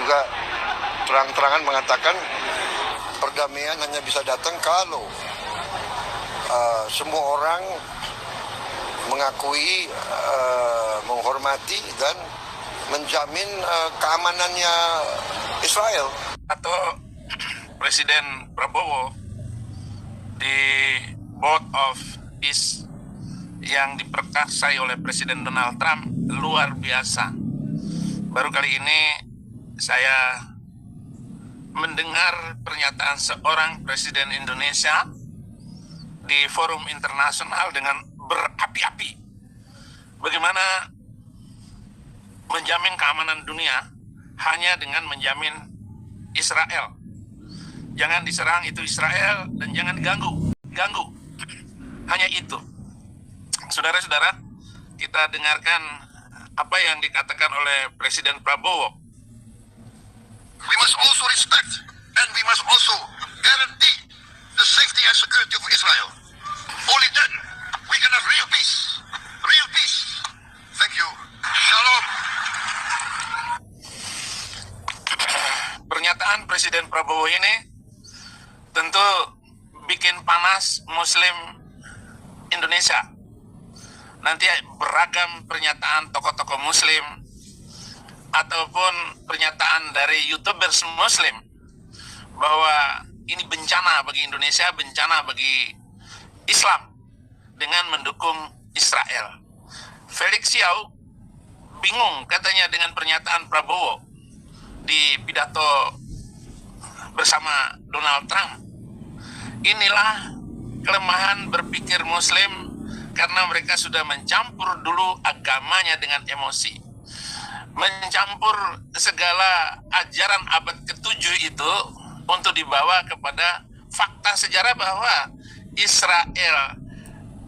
juga terang-terangan mengatakan perdamaian hanya bisa datang kalau semua orang mengakui, menghormati dan menjamin keamanannya Israel. Atau Presiden Prabowo di Board of Peace yang diperkasai oleh Presiden Donald Trump luar biasa. Baru kali ini saya mendengar pernyataan seorang Presiden Indonesia di forum internasional dengan berapi-api. Bagaimana menjamin keamanan dunia hanya dengan menjamin Israel. Jangan diserang itu Israel dan jangan diganggu. Hanya itu. Saudara-saudara, kita dengarkan apa yang dikatakan oleh Presiden Prabowo. We must also respect and we must also guarantee the safety and security of Israel. Only then we can have real peace. Real peace. Thank you. Shalom. Pernyataan Presiden Prabowo ini tentu bikin panas Muslim Indonesia. Nanti beragam pernyataan tokoh-tokoh Muslim ataupun pernyataan dari YouTubers Muslim bahwa ini bencana bagi Indonesia, bencana bagi Islam dengan mendukung Israel. Felix Xiao bingung katanya dengan pernyataan Prabowo di pidato bersama Donald Trump. Inilah kelemahan berpikir Muslim karena mereka sudah mencampur dulu agamanya dengan emosi. Mencampur segala ajaran abad ke-7 itu untuk dibawa kepada fakta sejarah bahwa Israel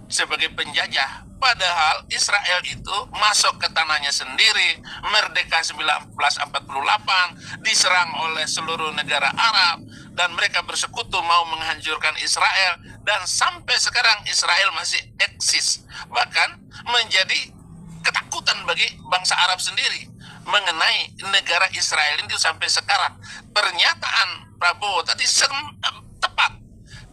sebagai penjajah. Padahal Israel itu masuk ke tanahnya sendiri, merdeka 1948, diserang oleh seluruh negara Arab, dan mereka bersekutu mau menghancurkan Israel, dan sampai sekarang Israel masih eksis. Bahkan menjadi ketakutan bagi bangsa Arab sendiri mengenai negara Israel ini sampai sekarang. Pernyataan Prabowo tadi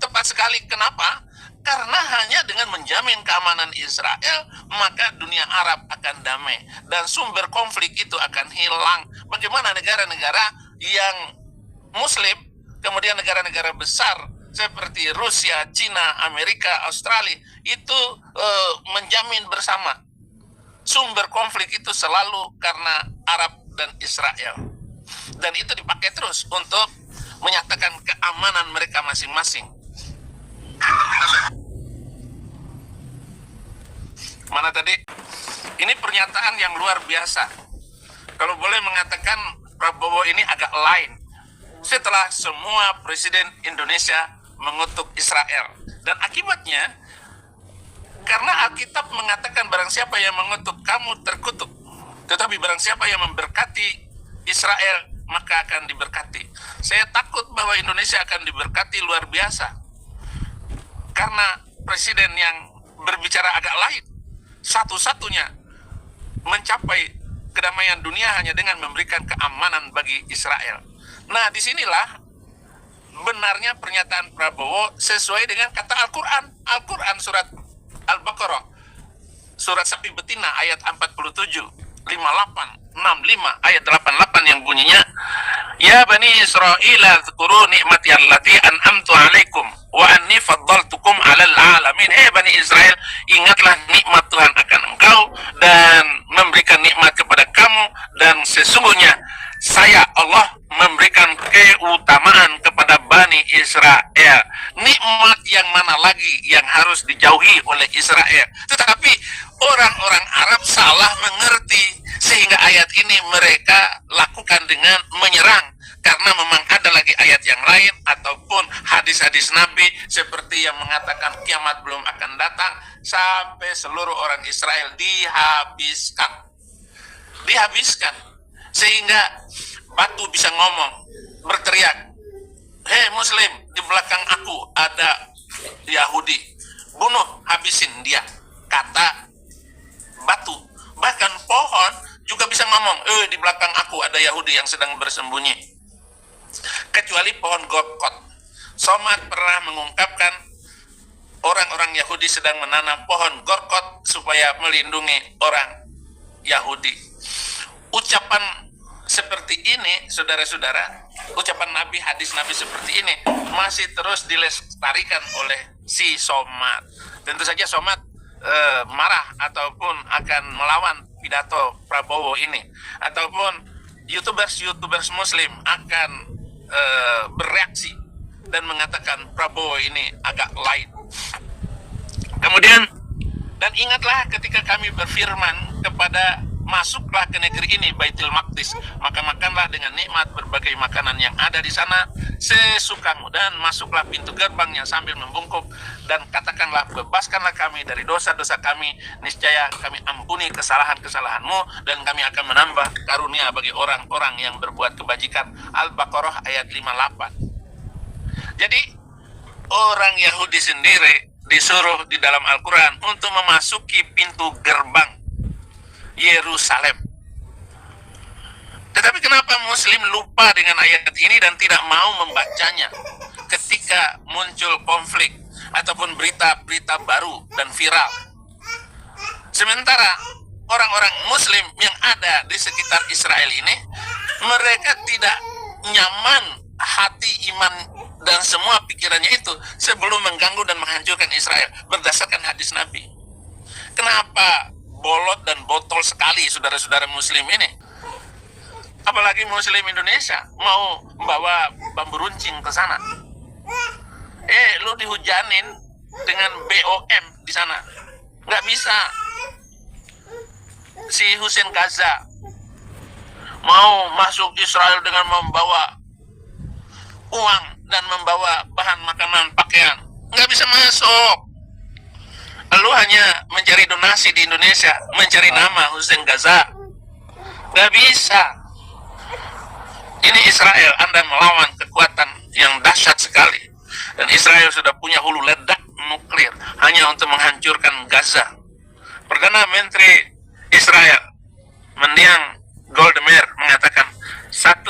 tepat sekali. Kenapa? Karena hanya dengan menjamin keamanan Israel, maka dunia Arab akan damai. Dan sumber konflik itu akan hilang. Bagaimana negara-negara yang Muslim, kemudian negara-negara besar seperti Rusia, Cina, Amerika, Australia, itu menjamin bersama. Sumber konflik itu selalu karena Arab dan Israel. Dan itu dipakai terus untuk menyatakan keamanan mereka masing-masing. Mana tadi? Ini pernyataan yang luar biasa. Kalau boleh mengatakan Prabowo ini agak lain. Setelah semua presiden Indonesia mengutuk Israel. Dan akibatnya, karena Alkitab mengatakan barang siapa yang mengutuk kamu terkutuk. Tetapi barang siapa yang memberkati Israel, maka akan diberkati. Saya takut bahwa Indonesia akan diberkati luar biasa. Karena presiden yang berbicara agak lain, satu-satunya mencapai kedamaian dunia hanya dengan memberikan keamanan bagi Israel. Nah, disinilah benarnya pernyataan Prabowo sesuai dengan kata Al-Quran. Al-Quran surat Al-Baqarah, surat sapi betina ayat 47, 58, 65, ayat 88 yang bunyinya, Ya Bani Israel, zkuru ni'mati allati an'amtu alaikum wa anni faddaltukum 'alal 'alamin. Bani Israel, ingatlah nikmat Tuhan akan engkau dan memberikan nikmat kepada kamu, dan sesungguhnya saya Allah memberikan keutamaan kepada Bani Israel. Nikmat yang mana lagi yang harus dijauhi oleh Israel? Tetapi orang-orang Arab salah mengerti, sehingga ayat ini mereka lakukan dengan menyerang. Karena memang ada lagi ayat yang lain ataupun hadis-hadis Nabi seperti yang mengatakan kiamat belum akan datang sampai seluruh orang Israel dihabiskan. Sehingga batu bisa ngomong, berteriak, hei Muslim, di belakang aku ada Yahudi, bunuh, habisin dia, kata batu. Bahkan pohon juga bisa ngomong, di belakang aku ada Yahudi yang sedang bersembunyi. Kecuali pohon Gorkot. Somad pernah mengungkapkan orang-orang Yahudi sedang menanam pohon Gorkot supaya melindungi orang Yahudi. Ucapan seperti ini, saudara-saudara, ucapan Nabi, hadis Nabi seperti ini masih terus dilestarikan oleh si Somad. Tentu saja Somad marah ataupun akan melawan pidato Prabowo ini, ataupun YouTubers Muslim akan bereaksi dan mengatakan Prabowo ini agak lain. Kemudian, dan ingatlah ketika kami berfirman kepada masuklah ke negeri ini, Baitul Maqdis, maka makanlah dengan nikmat berbagai makanan yang ada di sana sesukamu, dan masuklah pintu gerbangnya sambil membungkuk, dan katakanlah, bebaskanlah kami dari dosa-dosa kami, niscaya kami ampuni kesalahan-kesalahanmu, dan kami akan menambah karunia bagi orang-orang yang berbuat kebajikan. Al-Baqarah ayat 58. Jadi orang Yahudi sendiri disuruh di dalam Al-Quran untuk memasuki pintu gerbang Yerusalem. Tetapi kenapa Muslim lupa dengan ayat ini dan tidak mau membacanya ketika muncul konflik ataupun berita-berita baru dan viral? Sementara orang-orang Muslim yang ada di sekitar Israel ini, mereka tidak nyaman hati, iman, dan semua pikirannya itu sebelum mengganggu dan menghancurkan Israel berdasarkan hadis Nabi. Kenapa bolot dan botol sekali saudara-saudara Muslim ini? Apalagi Muslim Indonesia mau membawa bambu runcing ke sana. Lu dihujanin dengan BOM di sana. Nggak bisa. Si Hussein Gaza mau masuk Israel dengan membawa uang dan membawa bahan makanan, pakaian. Nggak bisa masuk. Lu hanya mencari donasi di Indonesia, mencari nama Hussein Gaza. Nggak bisa. Ini Israel, Anda melawan kekuatan yang dahsyat sekali. Dan Israel sudah punya hulu ledak nuklir hanya untuk menghancurkan Gaza. Perdana Menteri Israel, Mendiang Golda Meir, mengatakan 1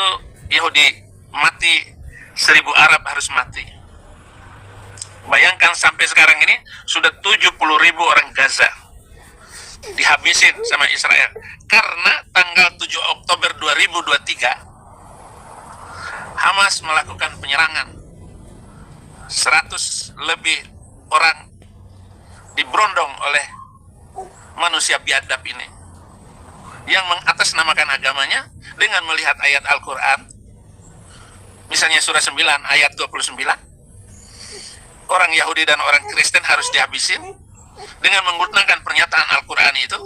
Yahudi mati, 1000 Arab harus mati. Bayangkan sampai sekarang ini sudah 70.000 orang Gaza dihabisin sama Israel. Karena tanggal 7 Oktober 2023 Hamas melakukan penyerangan. 100 lebih orang diberondong oleh manusia biadab ini yang mengatasnamakan agamanya dengan melihat ayat Al-Quran. Misalnya surah 9 ayat 29. Orang Yahudi dan orang Kristen harus dihabisin. Dengan menggunakan pernyataan Al-Quran itu,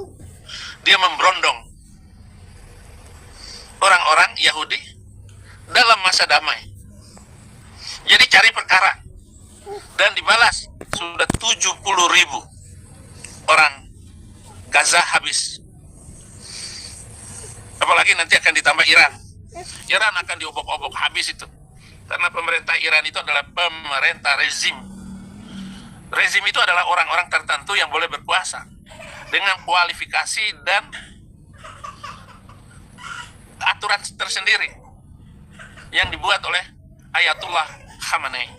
dia memberondong orang-orang Yahudi dalam masa damai. Jadi cari perkara. Dan dibalas, sudah 70.000 orang Gaza habis. Apalagi nanti akan ditambah Iran. Iran akan diobok-obok habis itu. Karena pemerintah Iran itu adalah pemerintah rezim. Rezim itu adalah orang-orang tertentu yang boleh berkuasa dengan kualifikasi dan aturan tersendiri yang dibuat oleh Ayatullah Khamenei.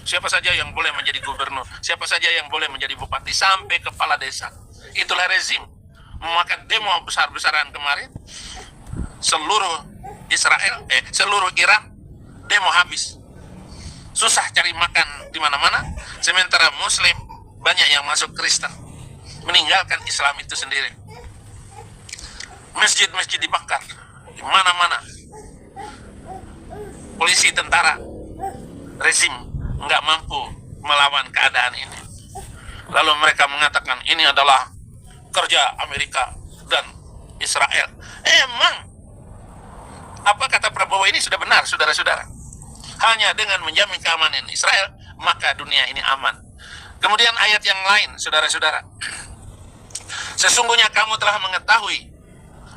Siapa saja yang boleh menjadi gubernur, siapa saja yang boleh menjadi bupati, sampai kepala desa. Itulah rezim. Maka demo besar-besaran kemarin, seluruh Iran demo habis. Susah cari makan di mana-mana, sementara Muslim banyak yang masuk Kristen, meninggalkan Islam itu sendiri. Masjid-masjid dibakar di mana-mana. Polisi, tentara, rezim nggak mampu melawan keadaan ini. Lalu mereka mengatakan ini adalah kerja Amerika dan Israel. Emang apa kata Prabowo ini sudah benar, saudara-saudara. Hanya dengan menjamin keamanan Israel, maka dunia ini aman. Kemudian ayat yang lain, saudara-saudara. Sesungguhnya kamu telah mengetahui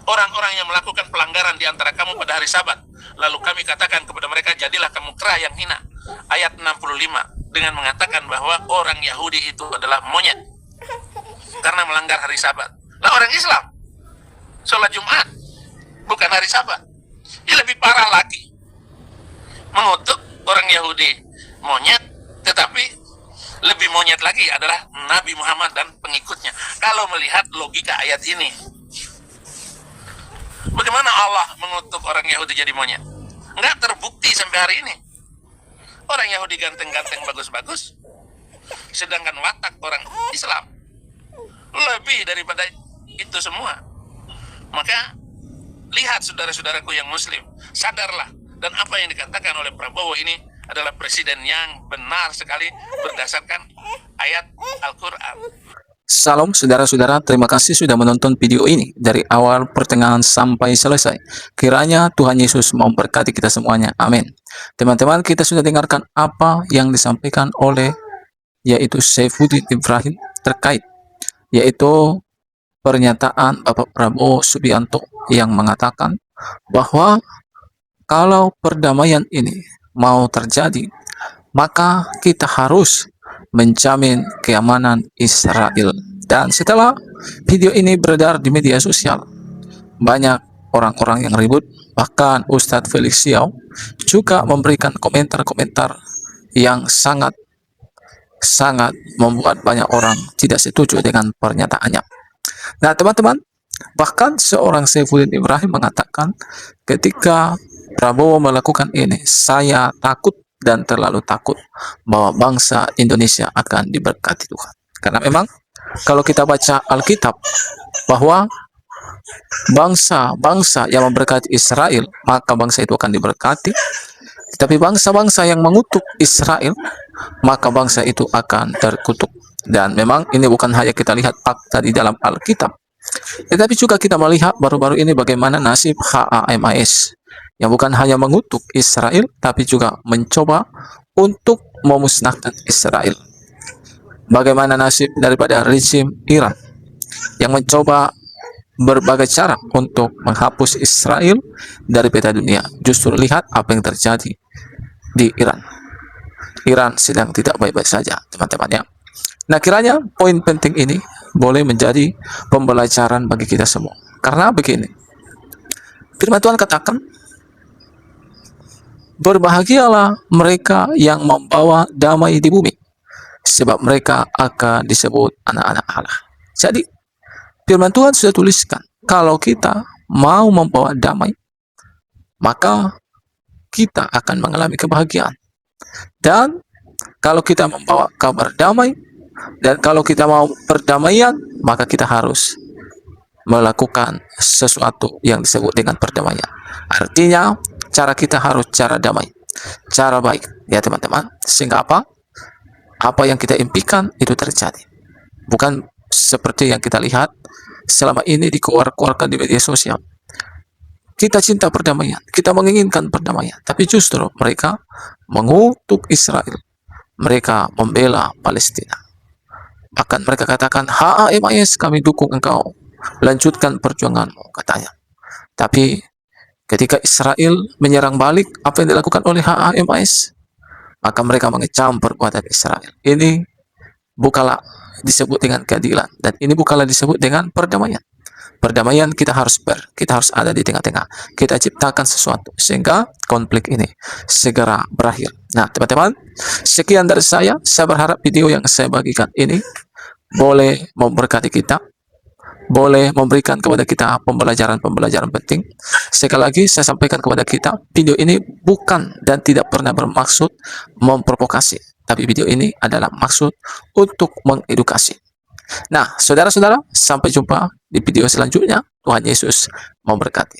orang-orang yang melakukan pelanggaran di antara kamu pada hari Sabat. Lalu kami katakan kepada mereka, jadilah kamu kera yang hina. Ayat 65, dengan mengatakan bahwa orang Yahudi itu adalah monyet karena melanggar hari Sabat. Lah orang Islam sholat Jumat, bukan hari Sabat. Ya lebih parah lagi, mengutuk orang Yahudi monyet, tetapi lebih monyet lagi adalah Nabi Muhammad dan pengikutnya. Kalau melihat logika ayat ini, bagaimana Allah mengutuk orang Yahudi jadi monyet? Nggak terbukti sampai hari ini. Orang Yahudi ganteng-ganteng, bagus-bagus, sedangkan watak orang Islam lebih daripada itu semua. Maka lihat saudara-saudaraku yang muslim, sadarlah, dan apa yang dikatakan oleh Prabowo ini adalah presiden yang benar sekali berdasarkan ayat Al-Quran. Salam saudara-saudara, terima kasih sudah menonton video ini dari awal pertengahan sampai selesai. Kiranya Tuhan Yesus memberkati kita semuanya. Amin. Teman-teman, kita sudah dengarkan apa yang disampaikan oleh yaitu Saifuddin Ibrahim terkait yaitu pernyataan Bapak Prabowo Subianto yang mengatakan bahwa kalau perdamaian ini mau terjadi, maka kita harus menjamin keamanan Israel. Dan setelah video ini beredar di media sosial, banyak orang-orang yang ribut, bahkan Ustadz Felix Xiao juga memberikan komentar-komentar yang sangat membuat banyak orang tidak setuju dengan pernyataannya. Nah teman-teman, bahkan seorang Saifuddin Ibrahim mengatakan ketika Prabowo melakukan ini, saya takut dan terlalu takut bahwa bangsa Indonesia akan diberkati Tuhan. Karena memang kalau kita baca Alkitab bahwa bangsa-bangsa yang memberkati Israel, maka bangsa itu akan diberkati. Tapi bangsa-bangsa yang mengutuk Israel, maka bangsa itu akan terkutuk. Dan memang ini bukan hanya kita lihat fakta di dalam Alkitab, tetapi juga kita melihat baru-baru ini bagaimana nasib HAMAS yang bukan hanya mengutuk Israel, tapi juga mencoba untuk memusnahkan Israel. Bagaimana nasib daripada rezim Iran yang mencoba berbagai cara untuk menghapus Israel dari peta dunia. Justru lihat apa yang terjadi di Iran. Iran sedang tidak baik-baik saja, teman-teman ya. Nah, kiranya poin penting ini boleh menjadi pembelajaran bagi kita semua. Karena begini, firman Tuhan katakan, berbahagialah mereka yang membawa damai di bumi, sebab mereka akan disebut anak-anak Allah. Jadi, firman Tuhan sudah tuliskan, kalau kita mau membawa damai, maka kita akan mengalami kebahagiaan. Dan kalau kita membawa kabar damai, dan kalau kita mau perdamaian, maka kita harus melakukan sesuatu yang disebut dengan perdamaian. Artinya, cara kita harus cara damai, cara baik, ya teman-teman. Sehingga apa? Apa yang kita impikan itu terjadi. Bukan seperti yang kita lihat selama ini dikeluarkan di media sosial. Kita cinta perdamaian, kita menginginkan perdamaian, tapi justru mereka mengutuk Israel. Mereka membela Palestina. Bahkan mereka katakan, HAMAS, kami dukung engkau, lanjutkan perjuanganmu, katanya. Tapi ketika Israel menyerang balik apa yang dilakukan oleh HAMAS, maka mereka mengecam perbuatan Israel. Ini bukanlah disebut dengan keadilan, dan ini bukanlah disebut dengan perdamaian. Perdamaian kita harus ada di tengah-tengah. Kita ciptakan sesuatu sehingga konflik ini segera berakhir. Nah, teman-teman, sekian dari saya. Saya berharap video yang saya bagikan ini boleh memberkati kita, boleh memberikan kepada kita pembelajaran-pembelajaran penting. Sekali lagi saya sampaikan kepada kita, video ini bukan dan tidak pernah bermaksud memprovokasi, tapi video ini adalah maksud untuk mengedukasi. Nah, saudara-saudara, sampai jumpa di video selanjutnya. Tuhan Yesus memberkati.